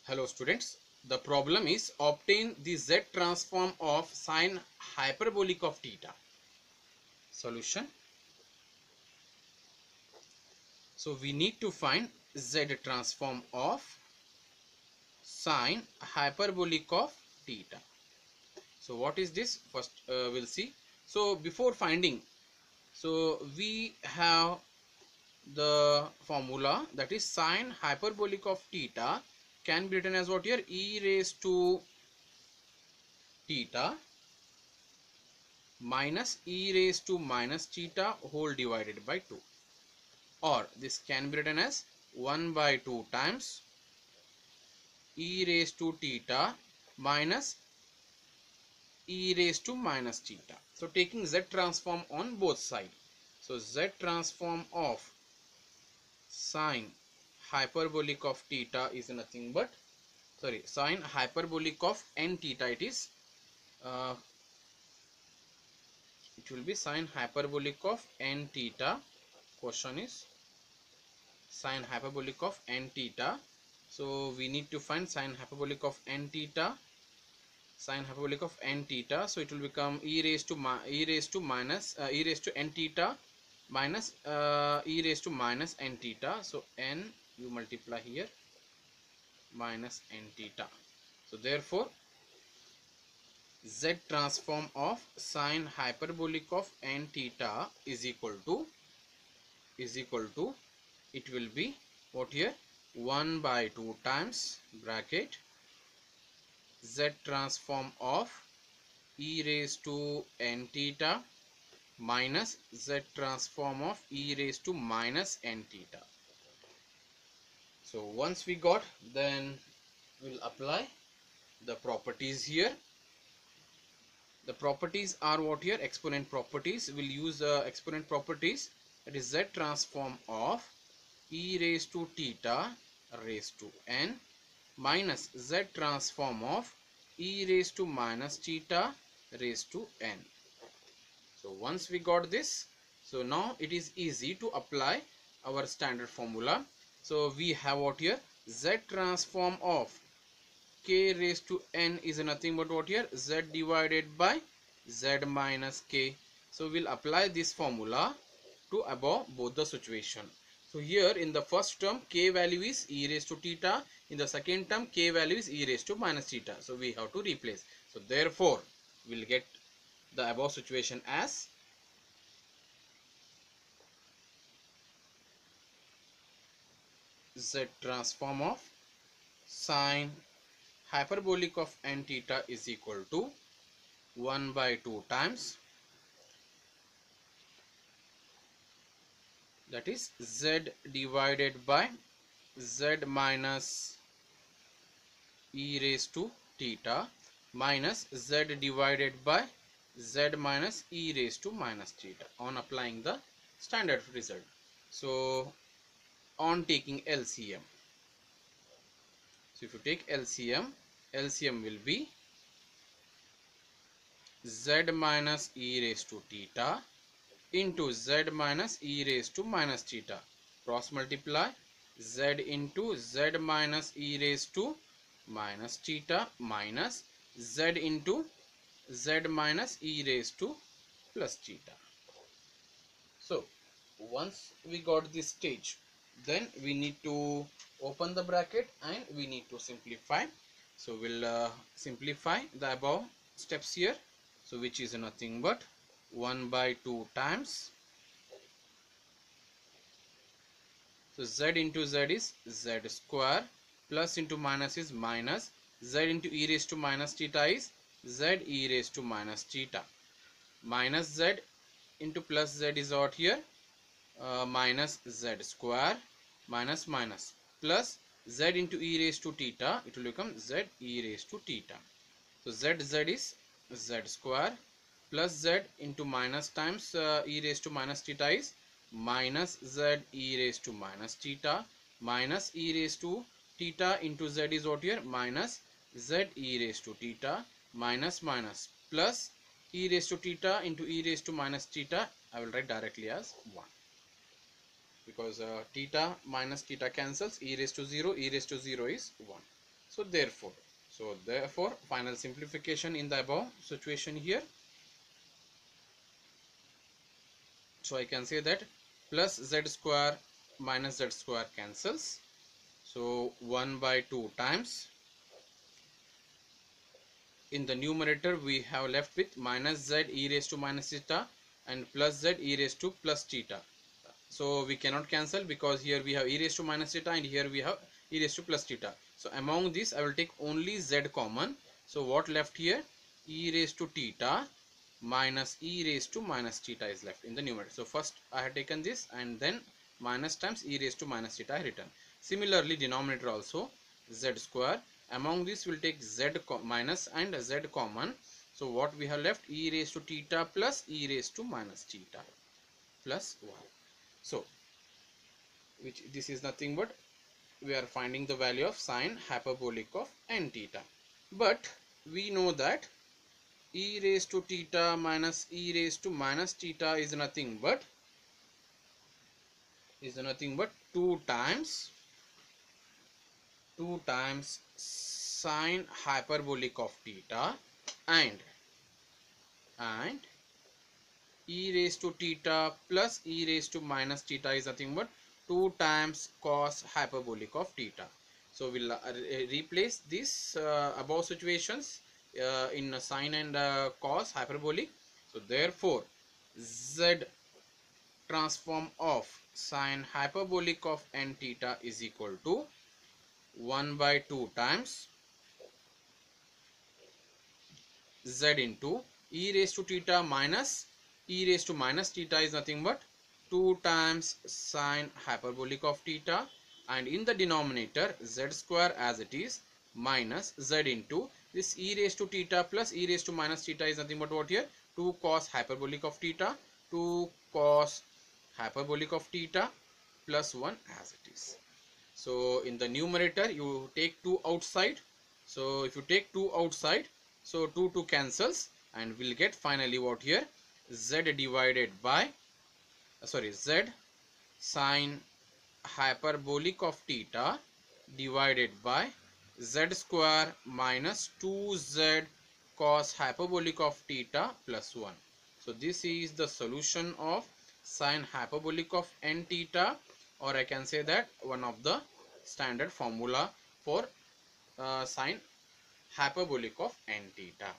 Hello students, the problem is obtain the z transform of sine hyperbolic of theta. Solution. So we need to find z transform of sine hyperbolic of theta. So what is this? First we'll see. So before finding, so we have the formula, that is sine hyperbolic of theta can be written as what here? E raised to theta minus e raised to minus theta whole divided by 2, or this can be written as 1 by 2 times e raised to theta minus e raised to minus theta. So taking z transform on both sides, so z transform of sine hyperbolic of theta is nothing but, sorry, sine hyperbolic of n theta, uh, it will be sine hyperbolic of n theta. Question is sine hyperbolic of n theta. So we need to find sine hyperbolic of n theta. Sine hyperbolic of n theta. So it will become e raised to e raised to n theta minus e raised to minus n theta. So n you multiply here minus n theta. So therefore z transform of sine hyperbolic of n theta is equal to it will be what here, 1 by 2 times bracket z transform of e raised to n theta minus z transform of e raised to minus n theta. So once we got, then we'll apply the properties here. The properties are what here? Exponent properties. We'll use the exponent properties, that is z transform of e raised to theta raised to n minus z transform of e raised to minus theta raised to n. So once we got this, so now it is easy to apply our standard formula. So we have what here? Z transform of k raised to n is nothing but what here? Z divided by z minus k. So we'll apply this formula to above both the situation. So here in the first term k value is e raised to theta, in the second term k value is e raised to minus theta. So we have to replace. So therefore we'll get the above situation as z transform of sine hyperbolic of n theta is equal to 1 by 2 times, that is z divided by z minus e raised to theta minus z divided by z minus e raised to minus theta on applying the standard result. So on taking LCM, so if you take LCM will be z minus e raised to theta into z minus e raised to minus theta, cross multiply z into z minus e raised to minus theta minus z into z minus e raised to plus theta. So once we got this stage, then we need to open the bracket and we need to simplify. So we'll simplify the above steps here, so which is nothing but 1 by 2 times, so z into z is z square, plus into minus is minus, z into e raised to minus theta is z e raised to minus theta, minus z into plus z is out here, minus z square minus minus plus z into e raised to theta, it will become z e raised to theta. So z is z square plus z into minus times e raised to minus theta is minus z e raised to minus theta minus e raised to theta into z is what here, minus z e raised to theta minus minus plus e raised to theta into e raised to minus theta, I will write directly as 1, because theta minus theta cancels, e raised to 0 is 1. So therefore final simplification in the above situation here. So I can say that plus z square minus z square cancels. So 1 by 2 times, in the numerator we have left with minus z e raised to minus theta and plus z e raised to plus theta. So we cannot cancel because here we have e raised to minus theta and here we have e raised to plus theta. So among these I will take only z common. So what left here? E raised to theta minus e raised to minus theta is left in the numerator. So first I have taken this and then minus times e raised to minus theta I written. Similarly denominator also z square. Among this we will take z minus and z common. So what we have left? E raised to theta plus e raised to minus theta plus 1. So which this is nothing but we are finding the value of sine hyperbolic of n theta. But we know that e raised to theta minus e raised to minus theta is nothing but 2 times sine hyperbolic of theta and e raised to theta plus e raised to minus theta is nothing but 2 times cos hyperbolic of theta. So we'll replace this above situations in sine and cos hyperbolic. So therefore z transform of sine hyperbolic of n theta is equal to 1 by 2 times z into e raised to theta minus e raised to minus theta is nothing but 2 times sine hyperbolic of theta, and in the denominator z square as it is minus z into this e raised to theta plus e raised to minus theta is nothing but what here? 2 cos hyperbolic of theta, 2 cos hyperbolic of theta plus 1 as it is. So in the numerator you take 2 outside. So if you take 2 outside, so 2 cancels and we'll get finally what here? Z divided by z sine hyperbolic of theta divided by z square minus 2z cos hyperbolic of theta plus 1. So this is the solution of sine hyperbolic of n theta, or I can say that one of the standard formula for sine hyperbolic of n theta.